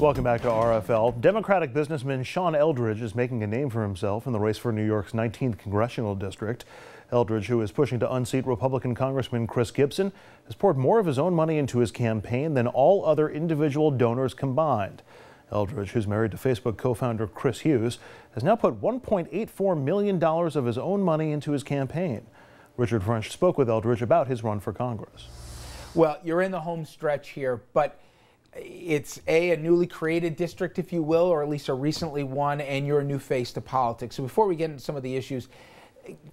Welcome back to RFL. Democratic businessman Sean Eldridge is making a name for himself in the race for New York's 19th congressional district. Eldridge, who is pushing to unseat Republican Congressman Chris Gibson, has poured more of his own money into his campaign than all other individual donors combined. Eldridge, who's married to Facebook co-founder Chris Hughes, has now put $1.84 million of his own money into his campaign. Richard French spoke with Eldridge about his run for Congress. Well, you're in the home stretch here, but it's a newly created district, if you will, or at least a recently won, and you're a new face to politics. So before we get into some of the issues,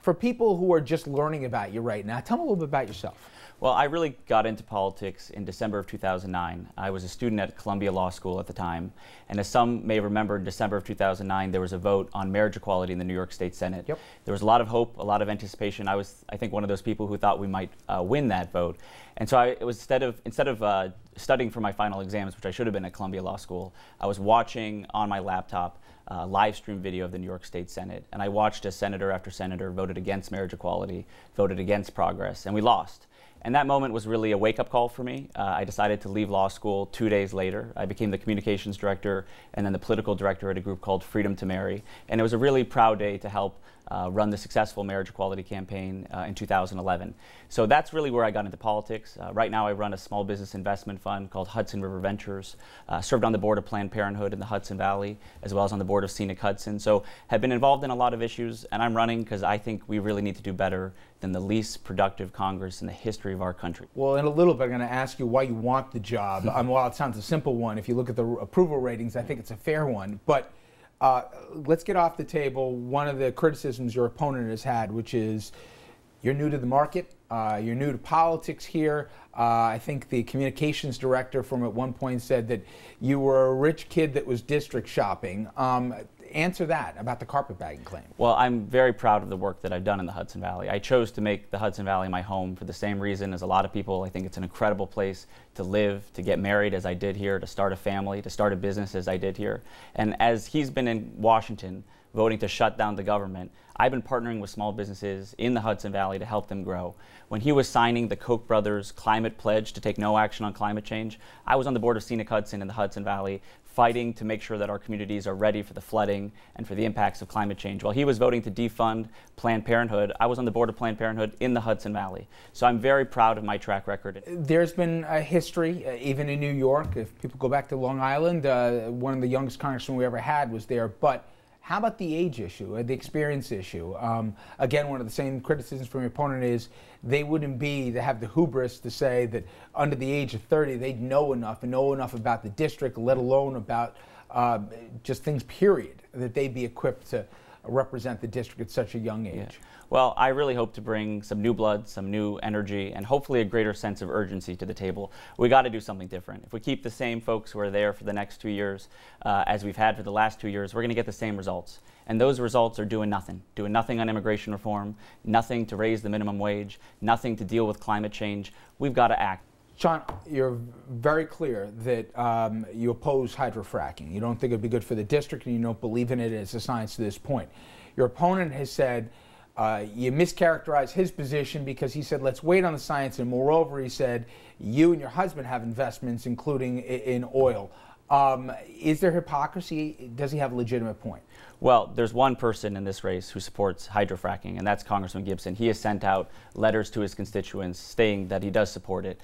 for people who are just learning about you right now, tell me a little bit about yourself. Well, I really got into politics in December of 2009. I was a student at Columbia Law School at the time, and as some may remember, in December of 2009, there was a vote on marriage equality in the New York State Senate. Yep. There was a lot of hope, a lot of anticipation. I was, I think, one of those people who thought we might win that vote. And so it was instead of studying for my final exams, which I should have been at Columbia Law School, I was watching on my laptop live stream video of the New York State Senate, and I watched as senator after senator voted against marriage equality, voted against progress, and we lost. And that moment was really a wake-up call for me. I decided to leave law school 2 days later. I became the communications director and then the political director at a group called Freedom to Marry. And it was a really proud day to help run the successful marriage equality campaign in 2011. So that's really where I got into politics. Right now I run a small business investment fund called Hudson River Ventures, served on the board of Planned Parenthood in the Hudson Valley, as well as on the board of Scenic Hudson. So have been involved in a lot of issues, and I'm running because I think we really need to do better than the least productive Congress in the history of our country. Well, in a little bit, I'm going to ask you why you want the job. Well, it sounds a simple one. If you look at the approval ratings, I think it's a fair one. But let's get off the table one of the criticisms your opponent has had, which is you're new to the market, you're new to politics here. I think the communications director from at one point said that you were a rich kid that was district shopping. Answer that about the carpetbagging claim. Well, I'm very proud of the work that I've done in the Hudson Valley. I chose to make the Hudson Valley my home for the same reason as a lot of people. I think it's an incredible place to live, to get married as I did here, to start a family, to start a business as I did here. And as he's been in Washington voting to shut down the government, I've been partnering with small businesses in the Hudson Valley to help them grow. When he was signing the Koch brothers climate pledge to take no action on climate change, I was on the board of Scenic Hudson in the Hudson Valley fighting to make sure that our communities are ready for the flooding and for the impacts of climate change. While he was voting to defund Planned Parenthood, I was on the board of Planned Parenthood in the Hudson Valley. So I'm very proud of my track record. There's been a history, even in New York. If people go back to Long Island, one of the youngest congressmen we ever had was there. But how about the age issue, the experience issue? Again, one of the same criticisms from your opponent is they wouldn't have the hubris to say that under the age of 30 they'd know enough about the district, let alone about just things, period, that they'd be equipped to represent the district at such a young age. Yeah. Well, I really hope to bring some new blood, some new energy, and hopefully a greater sense of urgency to the table. We got to do something different. If we keep the same folks who are there for the next 2 years as we've had for the last 2 years, we're going to get the same results. And those results are doing nothing on immigration reform, nothing to raise the minimum wage, nothing to deal with climate change. We've got to act. Sean, you're very clear that you oppose hydrofracking. You don't think it'd be good for the district, and you don't believe in it as a science to this point. Your opponent has said you mischaracterized his position because he said, let's wait on the science, and moreover, he said, you and your husband have investments, including in oil. Is there hypocrisy? Does he have a legitimate point? Well, there's one person in this race who supports hydrofracking, and that's Congressman Gibson. He has sent out letters to his constituents stating that he does support it.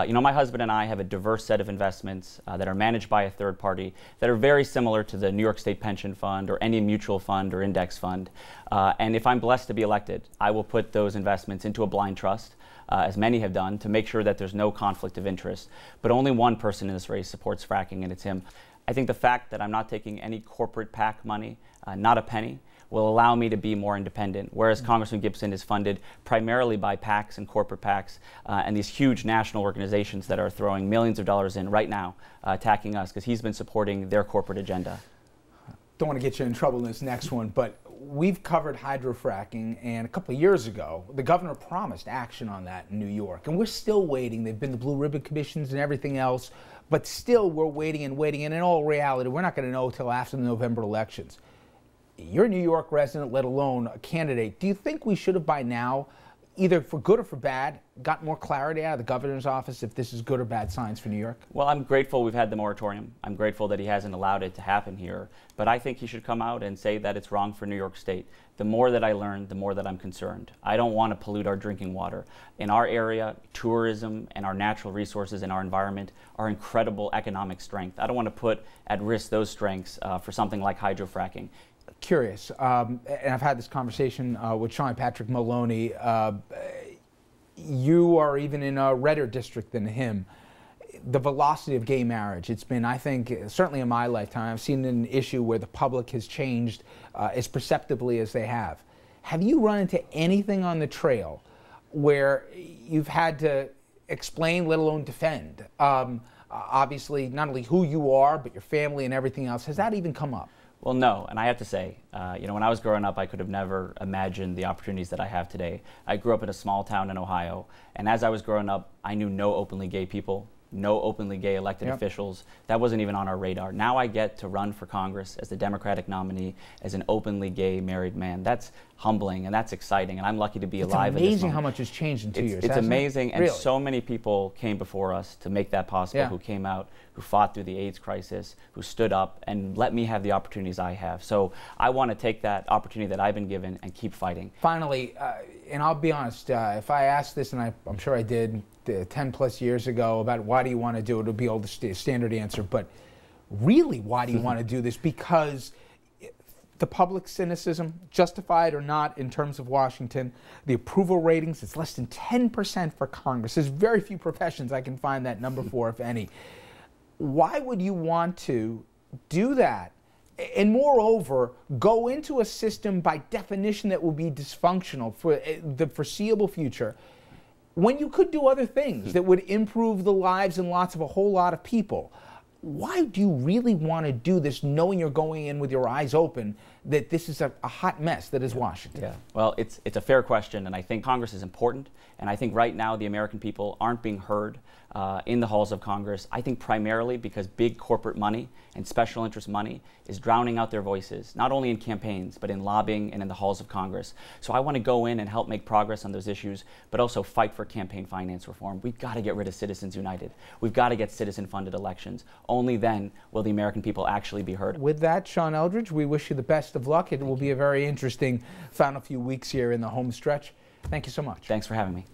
You know, my husband and I have a diverse set of investments that are managed by a third party that are very similar to the New York State Pension Fund or any mutual fund or index fund. And if I'm blessed to be elected, I will put those investments into a blind trust, as many have done, to make sure that there's no conflict of interest. But only one person in this race supports fracking, and it's him. I think the fact that I'm not taking any corporate PAC money, not a penny, will allow me to be more independent, whereas Congressman Gibson is funded primarily by PACs and corporate PACs and these huge national organizations that are throwing millions of dollars in right now, attacking us because he's been supporting their corporate agenda. Don't want to get you in trouble in this next one, but we've covered hydrofracking, and a couple of years ago, the governor promised action on that in New York, and we're still waiting. They've been the Blue Ribbon Commissions and everything else, but still we're waiting and waiting, and in all reality, we're not going to know until after the November elections. You're a New York resident, let alone a candidate. Do you think we should have by now either for good or for bad, got more clarity out of the governor's office if this is good or bad signs for New York? Well, I'm grateful we've had the moratorium. I'm grateful that he hasn't allowed it to happen here. But I think he should come out and say that it's wrong for New York State. The more that I learn, the more that I'm concerned. I don't want to pollute our drinking water. In our area, tourism and our natural resources and our environment are incredible economic strength. I don't want to put at risk those strengths for something like hydrofracking. Curious, and I've had this conversation with Sean Patrick Maloney. You are even in a redder district than him. The velocity of gay marriage, it's been, I think, certainly in my lifetime, I've seen an issue where the public has changed as perceptibly as they have. Have you run into anything on the trail where you've had to explain, let alone defend, obviously not only who you are, but your family and everything else? Has that even come up? Well, no, and I have to say, when I was growing up, I could have never imagined the opportunities that I have today. I grew up in a small town in Ohio, and as I was growing up, I knew no openly gay people, no openly gay elected officials. That wasn't even on our radar. Now I get to run for Congress as the Democratic nominee as an openly gay married man. That's humbling and that's exciting, and I'm lucky to be alive. It's amazing how much has changed in 2 years. It's amazing, and really? So many people came before us to make that possible, who came out, who fought through the AIDS crisis, who stood up and let me have the opportunities I have. So I want to take that opportunity that I've been given and keep fighting. Finally, and I'll be honest, if I asked this, and I'm sure I did 10 plus years ago, about why do you want to do it, it would be all the standard answer, but really, why do you want to do this? Because the public cynicism, justified or not in terms of Washington, the approval ratings, it's less than 10% for Congress. There's very few professions I can find that number for, if any. Why would you want to do that? And moreover, go into a system by definition that will be dysfunctional for the foreseeable future, when you could do other things that would improve the lives and lots of a whole lot of people? Why do you really want to do this, knowing you're going in with your eyes open that this is a hot mess that is Washington? Yeah, well, it's a fair question, and I think Congress is important, and I think right now the American people aren't being heard in the halls of Congress. I think primarily because big corporate money and special interest money is drowning out their voices, not only in campaigns, but in lobbying and in the halls of Congress. So I want to go in and help make progress on those issues, but also fight for campaign finance reform. We've got to get rid of Citizens United. We've got to get citizen-funded elections. Only then will the American people actually be heard. With that, Sean Eldridge, we wish you the best of luck. It will be a very interesting final few weeks here in the home stretch. Thank you so much. Thanks for having me.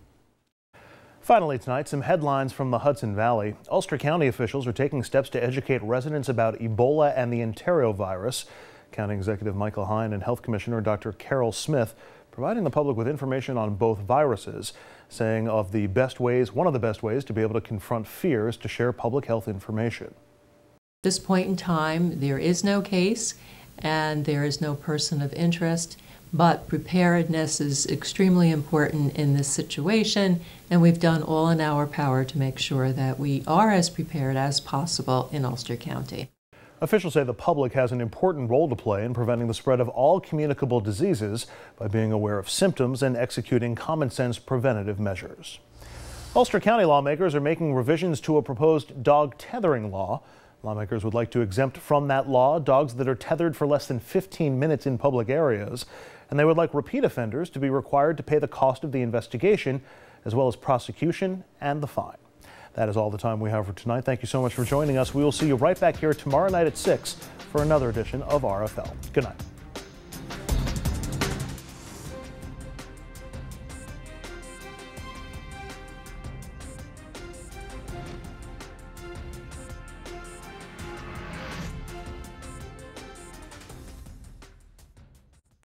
Finally tonight, some headlines from the Hudson Valley. Ulster County officials are taking steps to educate residents about Ebola and the enterovirus. County Executive Michael Hine and Health Commissioner Dr. Carol Smith providing the public with information on both viruses, saying one of the best ways to be able to confront fear is to share public health information. At this point in time, there is no case and there is no person of interest, but preparedness is extremely important in this situation, and we've done all in our power to make sure that we are as prepared as possible in Ulster County. Officials say the public has an important role to play in preventing the spread of all communicable diseases by being aware of symptoms and executing common-sense preventative measures. Ulster County lawmakers are making revisions to a proposed dog tethering law. Lawmakers would like to exempt from that law dogs that are tethered for less than 15 minutes in public areas, and they would like repeat offenders to be required to pay the cost of the investigation, as well as prosecution and the fine. That is all the time we have for tonight. Thank you so much for joining us. We will see you right back here tomorrow night at 6 for another edition of RFL. Good night.